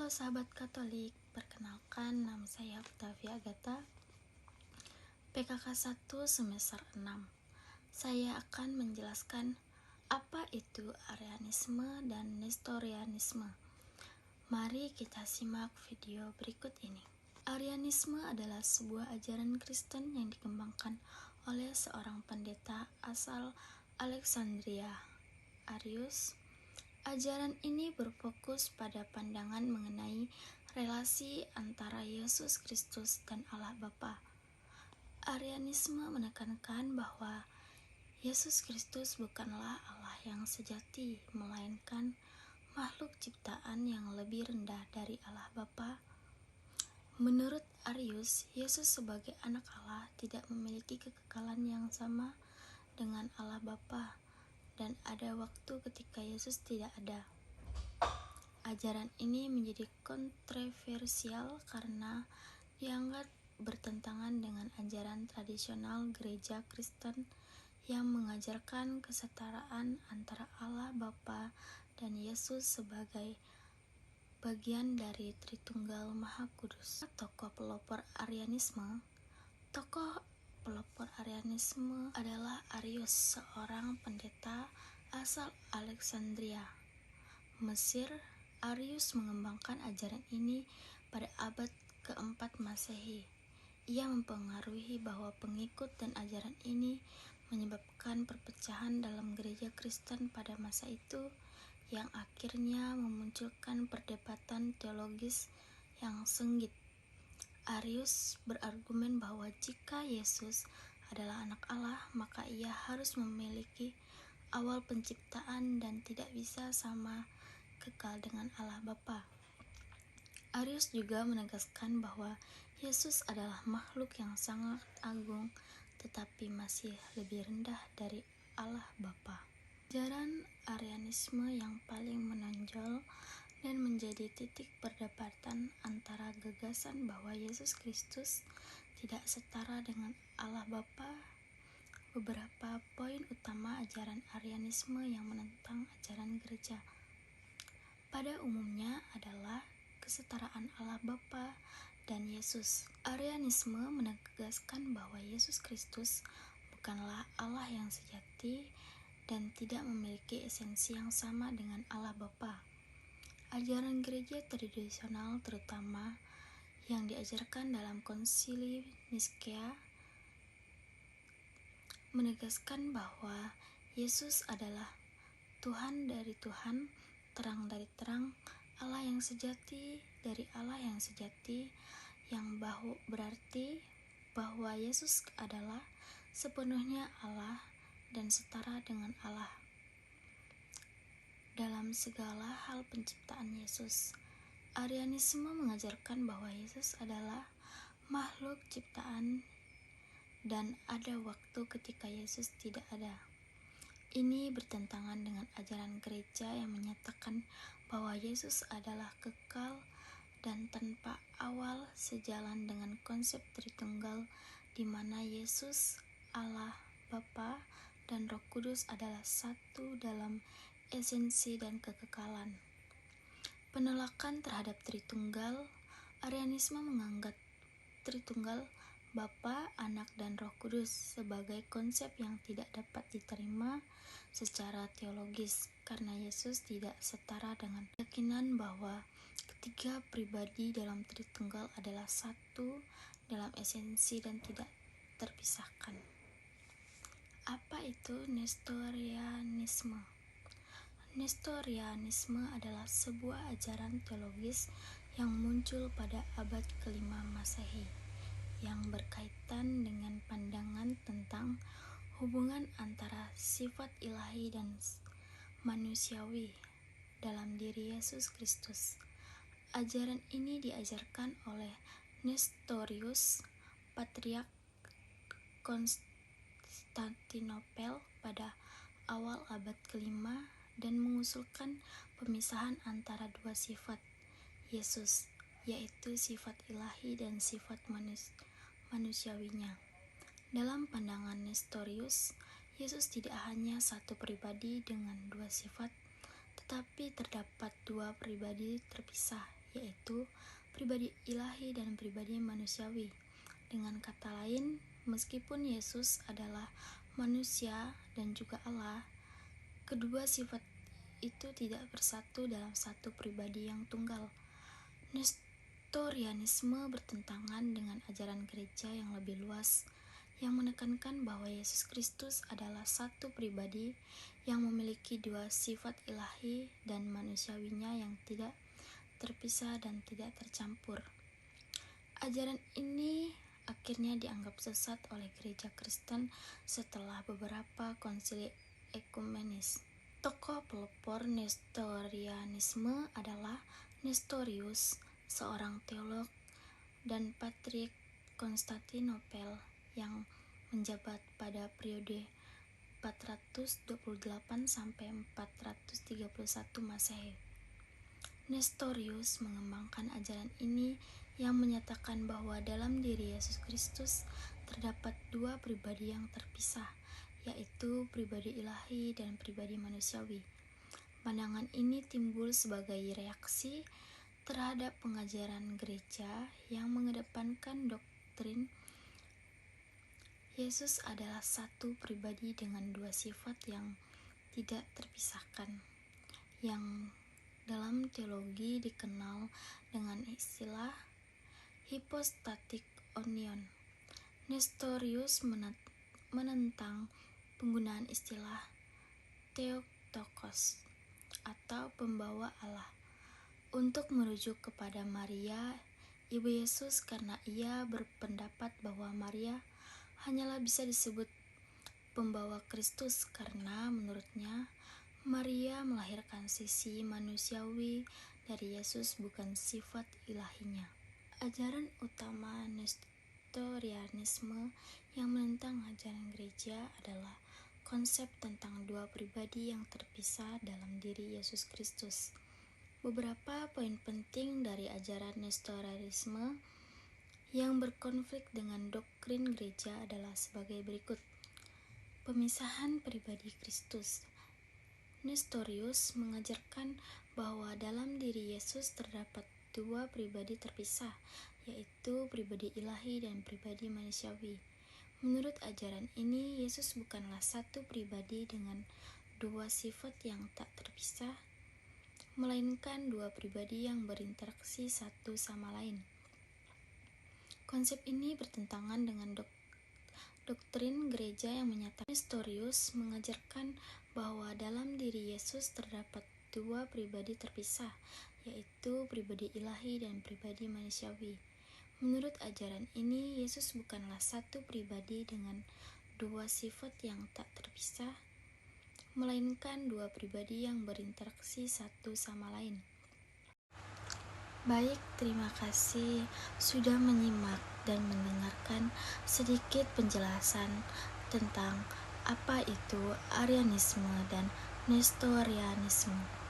Halo sahabat Katolik, perkenalkan nama saya Octavia Agatha, PKK 1 semester 6. Saya akan menjelaskan apa itu Arianisme dan Nestorianisme. Mari kita simak video berikut ini. Arianisme adalah sebuah ajaran Kristen yang dikembangkan oleh seorang pendeta asal Alexandria, Arius. Ajaran ini berfokus pada pandangan mengenai relasi antara Yesus Kristus dan Allah Bapa. Arianisme menekankan bahwa Yesus Kristus bukanlah Allah yang sejati, melainkan makhluk ciptaan yang lebih rendah dari Allah Bapa. Menurut Arius, Yesus sebagai anak Allah tidak memiliki kekekalan yang sama dengan Allah Bapa, dan ada waktu ketika Yesus tidak ada. Ajaran ini menjadi kontroversial karena dianggap bertentangan dengan ajaran tradisional gereja Kristen yang mengajarkan kesetaraan antara Allah Bapa dan Yesus sebagai bagian dari Tritunggal Maha Kudus. Tokoh pelopor Arianisme adalah Arius, seorang pendeta asal Alexandria, Mesir. Arius mengembangkan ajaran ini pada abad keempat Masehi. Ia mempengaruhi bahwa pengikut dan ajaran ini menyebabkan perpecahan dalam gereja Kristen pada masa itu, yang akhirnya memunculkan perdebatan teologis yang sengit. Arius berargumen bahwa jika Yesus adalah anak Allah, maka ia harus memiliki awal penciptaan dan tidak bisa sama kekal dengan Allah Bapa. Arius juga menegaskan bahwa Yesus adalah makhluk yang sangat agung tetapi masih lebih rendah dari Allah Bapa. Ajaran Arianisme yang paling menonjol dan menjadi titik perdebatan antara gagasan bahwa Yesus Kristus tidak setara dengan Allah Bapa. Beberapa poin utama ajaran Arianisme yang menentang ajaran gereja pada umumnya adalah kesetaraan Allah Bapa dan Yesus. Arianisme menegaskan bahwa Yesus Kristus bukanlah Allah yang sejati dan tidak memiliki esensi yang sama dengan Allah Bapa. Ajaran gereja tradisional, terutama yang diajarkan dalam Konsili Niskea, menegaskan bahwa Yesus adalah Tuhan dari Tuhan, terang dari terang, Allah yang sejati dari Allah yang sejati, yang berarti bahwa Yesus adalah sepenuhnya Allah dan setara dengan Allah dalam segala hal penciptaan Yesus. Arianisme mengajarkan bahwa Yesus adalah makhluk ciptaan dan ada waktu ketika Yesus tidak ada. Ini bertentangan dengan ajaran gereja yang menyatakan bahwa Yesus adalah kekal dan tanpa awal, sejalan dengan konsep Tritunggal di mana Yesus, Allah Bapa, dan Roh Kudus adalah satu dalam esensi dan kekekalan. Penolakan terhadap Tritunggal. Arianisme menganggap Tritunggal Bapa, Anak, dan Roh Kudus sebagai konsep yang tidak dapat diterima secara teologis karena Yesus tidak setara dengan keyakinan bahwa ketiga pribadi dalam Tritunggal adalah satu dalam esensi dan tidak terpisahkan. Apa itu Nestorianisme? Nestorianisme adalah sebuah ajaran teologis yang muncul pada abad ke-5 Masehi, yang berkaitan dengan pandangan tentang hubungan antara sifat ilahi dan manusiawi dalam diri Yesus Kristus. Ajaran ini diajarkan oleh Nestorius, Patriark Konstantinopel pada awal abad ke-5, dan mengusulkan pemisahan antara dua sifat Yesus, yaitu sifat ilahi dan sifat manusiawinya. Dalam pandangan Nestorius, Yesus tidak hanya satu pribadi dengan dua sifat, tetapi terdapat dua pribadi terpisah, yaitu pribadi ilahi dan pribadi manusiawi. Dengan kata lain, meskipun Yesus adalah manusia dan juga Allah, kedua sifat itu tidak bersatu dalam satu pribadi yang tunggal. Nestorianisme bertentangan dengan ajaran gereja yang lebih luas, yang menekankan bahwa Yesus Kristus adalah satu pribadi yang memiliki dua sifat ilahi dan manusiawinya yang tidak terpisah dan tidak tercampur. Ajaran ini akhirnya dianggap sesat oleh gereja Kristen setelah beberapa konsili ekumenis. Tokoh pelopor Nestorianisme adalah Nestorius, seorang teolog dan patrik Konstantinopel yang menjabat pada periode 428 sampai 431 Masehi. Nestorius mengembangkan ajaran ini yang menyatakan bahwa dalam diri Yesus Kristus terdapat dua pribadi yang terpisah, yaitu pribadi ilahi dan pribadi manusiawi. Pandangan ini timbul sebagai reaksi terhadap pengajaran gereja yang mengedepankan doktrin Yesus adalah satu pribadi dengan dua sifat yang tidak terpisahkan, yang dalam teologi dikenal dengan istilah hypostatic union. Nestorius menentang penggunaan istilah Theotokos atau pembawa Allah untuk merujuk kepada Maria, ibu Yesus, karena ia berpendapat bahwa Maria hanyalah bisa disebut pembawa Kristus karena menurutnya Maria melahirkan sisi manusiawi dari Yesus, bukan sifat ilahinya. Ajaran utama Nestorianisme yang menentang ajaran gereja adalah konsep tentang dua pribadi yang terpisah dalam diri Yesus Kristus. Beberapa poin penting dari ajaran Nestorianisme yang berkonflik dengan doktrin gereja adalah sebagai berikut. Pemisahan pribadi Kristus. Nestorius mengajarkan bahwa dalam diri Yesus terdapat dua pribadi terpisah, yaitu pribadi ilahi dan pribadi manusiawi. Menurut ajaran ini, Yesus bukanlah satu pribadi dengan dua sifat yang tak terpisah, melainkan dua pribadi yang berinteraksi satu sama lain. Konsep ini bertentangan dengan doktrin gereja yang menyatakan. Nestorius mengajarkan bahwa dalam diri Yesus terdapat dua pribadi terpisah, yaitu pribadi ilahi dan pribadi manusiawi. Menurut ajaran ini, Yesus bukanlah satu pribadi dengan dua sifat yang tak terpisah, melainkan dua pribadi yang berinteraksi satu sama lain. Baik, terima kasih sudah menyimak dan mendengarkan sedikit penjelasan tentang apa itu Arianisme dan Nestorianisme.